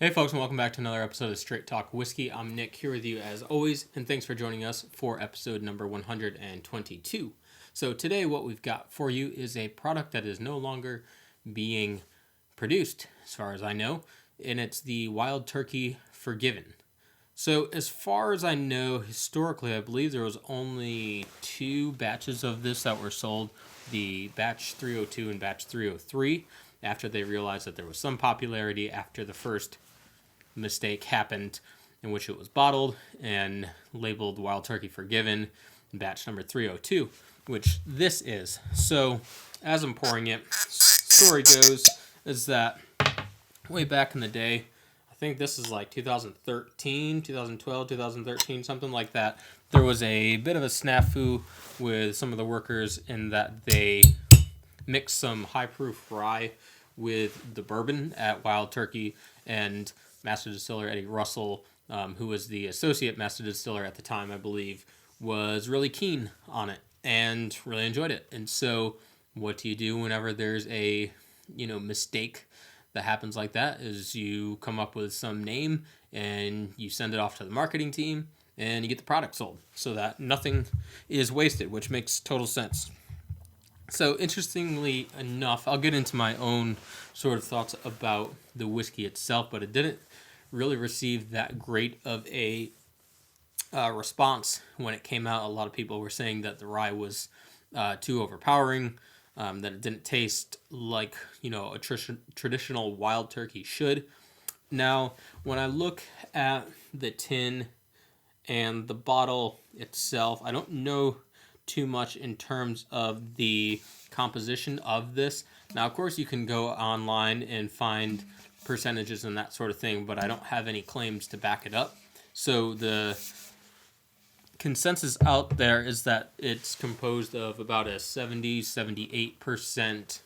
Hey folks, and welcome back to another episode of Straight Talk Whiskey. I'm Nick, here with you as always, and thanks for joining us for episode number 122. So today what we've got for you is a product that is no longer being produced, as far as I know, and it's the Wild Turkey Forgiven. So as far as I know, historically, I believe there was only two batches of this that were sold, the batch 302 and batch 303, after they realized that there was some popularity after the first mistake happened in which it was bottled and labeled Wild Turkey Forgiven batch number 302, which this is. So as I'm pouring it, story goes is that way back in the day, I think this is like 2013, 2012, 2013, something like that, there was a bit of a snafu with some of the workers in that they mixed some high proof rye with the bourbon at Wild Turkey, and Master Distiller Eddie Russell, who was the associate Master Distiller at the time, I believe, was really keen on it and really enjoyed it. And so what do you do whenever there's a, mistake that happens like that is you come up with some name and you send it off to the marketing team and you get the product sold so that nothing is wasted, which makes total sense. So interestingly enough, I'll get into my own sort of thoughts about the whiskey itself, but it didn't really receive that great of a response when it came out. A lot of people were saying that the rye was too overpowering, that it didn't taste like, a traditional Wild Turkey should. Now, when I look at the tin and the bottle itself, I don't know too much in terms of the composition of this. Now, of course, you can go online and find percentages and that sort of thing, but I don't have any claims to back it up. So the consensus out there is that it's composed of about a 78%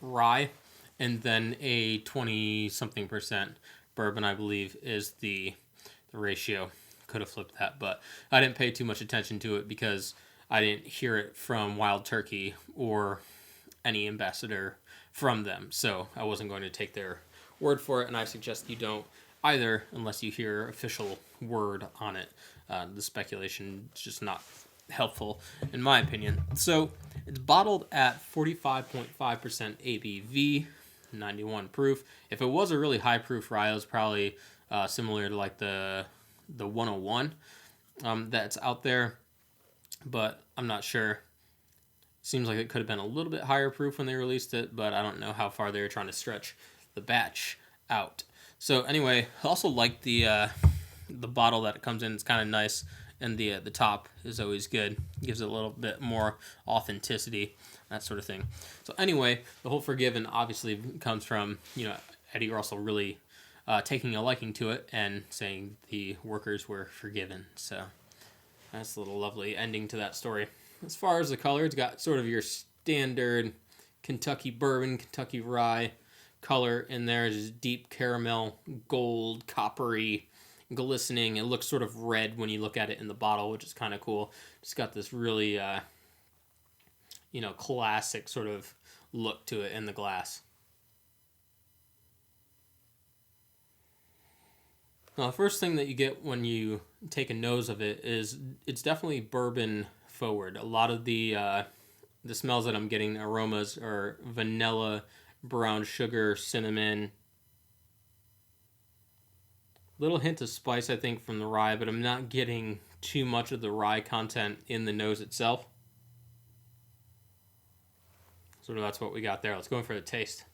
rye and then a 20-something percent bourbon, I believe, is the ratio. Could have flipped that, but I didn't pay too much attention to it because I didn't hear it from Wild Turkey or any ambassador from them, so I wasn't going to take their word for it, and I suggest you don't either unless you hear official word on it. The speculation is just not helpful in my opinion. So it's bottled at 45.5% ABV, 91 proof. If it was a really high proof rye, it was probably similar to like the 101 that's out there, but I'm not sure. Seems like it could have been a little bit higher proof when they released it, but I don't know how far they were trying to stretch the batch out. So anyway, I also like the bottle that it comes in. It's kind of nice, and the top is always good. Gives it a little bit more authenticity, that sort of thing. So anyway, the whole Forgiven obviously comes from Eddie Russell really taking a liking to it and saying the workers were forgiven. So that's a little lovely ending to that story. As far as the color, it's got sort of your standard Kentucky bourbon, Kentucky rye color in there. It's deep caramel, gold, coppery, glistening. It looks sort of red when you look at it in the bottle, which is kind of cool. It's got this really, classic sort of look to it in the glass. Now, the first thing that you get when you take a nose of it is it's definitely bourbon forward. A lot of the smells that I'm getting, aromas, are vanilla, brown sugar, cinnamon. Little hint of spice, I think, from the rye, but I'm not getting too much of the rye content in the nose itself. So that's what we got there. Let's go in for the taste.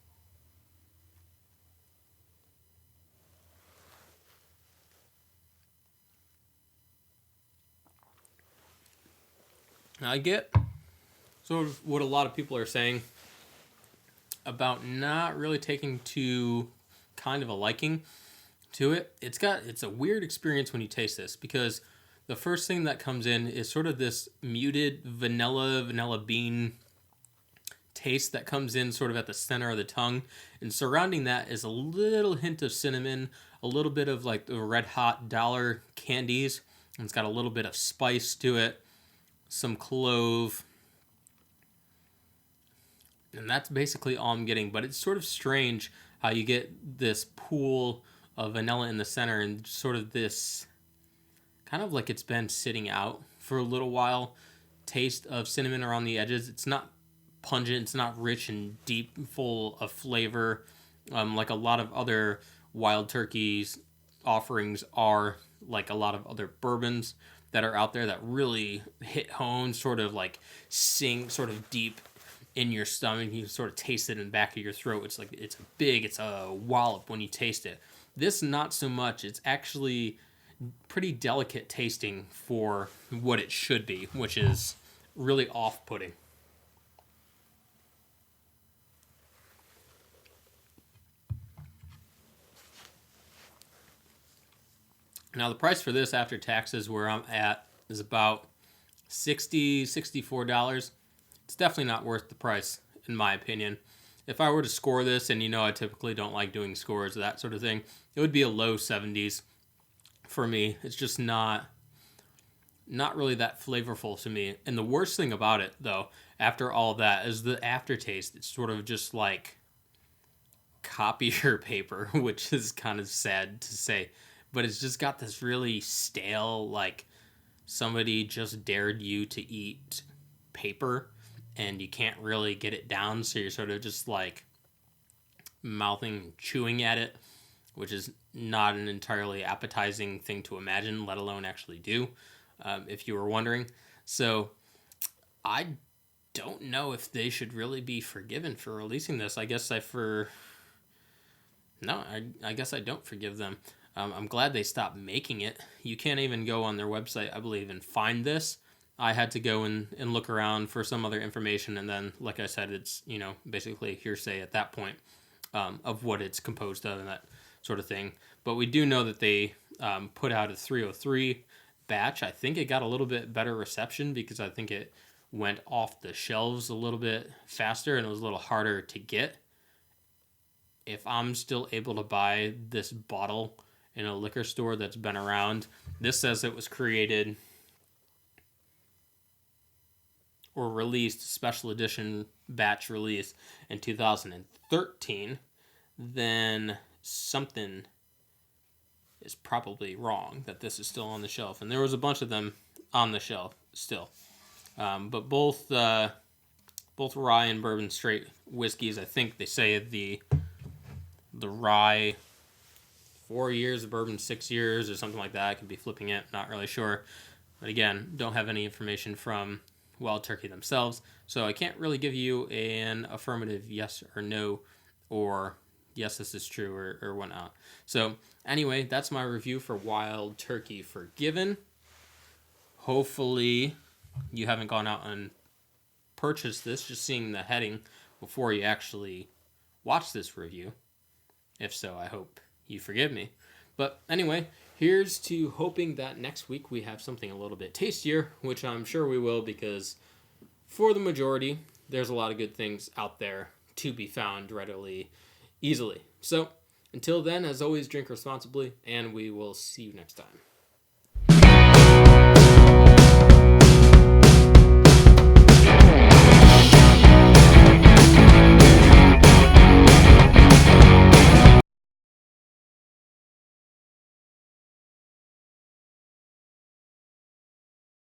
Now I get sort of what a lot of people are saying about not really taking too kind of a liking to it. It's a weird experience when you taste this, because the first thing that comes in is sort of this muted vanilla bean taste that comes in sort of at the center of the tongue, and surrounding that is a little hint of cinnamon, a little bit of like the Red Hot dollar candies, and it's got a little bit of spice to it, some clove, and that's basically all I'm getting. But it's sort of strange how you get this pool of vanilla in the center and sort of this kind of like it's been sitting out for a little while taste of cinnamon around the edges. It's not pungent, it's not rich and deep, full of flavor, like a lot of other Wild Turkey's offerings are, like a lot of other bourbons that are out there that really hit home, sort of like sink sort of deep in your stomach. You sort of taste it in the back of your throat. It's like it's a wallop when you taste it. This not so much. It's actually pretty delicate tasting for what it should be, which is really off-putting. Now the price for this after taxes where I'm at is about $64. It's definitely not worth the price, in my opinion. If I were to score this, and I typically don't like doing scores, that sort of thing, it would be a low 70s for me. It's just not really that flavorful to me. And the worst thing about it, though, after all that, is the aftertaste. It's sort of just like copier paper, which is kind of sad to say. But it's just got this really stale, like somebody just dared you to eat paper and you can't really get it down, so you're sort of just like mouthing, chewing at it, which is not an entirely appetizing thing to imagine, let alone actually do, if you were wondering. So I don't know if they should really be forgiven for releasing this. I guess I guess I don't forgive them. I'm glad they stopped making it. You can't even go on their website, I believe, and find this. I had to go and look around for some other information, and then, like I said, it's, basically hearsay at that point, of what it's composed of and that sort of thing. But we do know that they put out a 303 batch. I think it got a little bit better reception because I think it went off the shelves a little bit faster and it was a little harder to get. If I'm still able to buy this bottle in a liquor store that's been around, this says it was created or released, special edition batch release in 2013, then something is probably wrong that this is still on the shelf. And there was a bunch of them on the shelf still. But both rye and bourbon straight whiskeys, I think they say the rye 4 years, the bourbon 6 years, or something like that. I could be flipping it, not really sure. But again, don't have any information from Wild Turkey themselves, so I can't really give you an affirmative yes or no, or yes, this is true, or whatnot. So anyway, that's my review for Wild Turkey Forgiven. Hopefully you haven't gone out and purchased this, just seeing the heading before you actually watch this review. If so, I hope you forgive me. But anyway, here's to hoping that next week we have something a little bit tastier, which I'm sure we will, because for the majority, there's a lot of good things out there to be found readily, easily. So until then, as always, drink responsibly, and we will see you next time.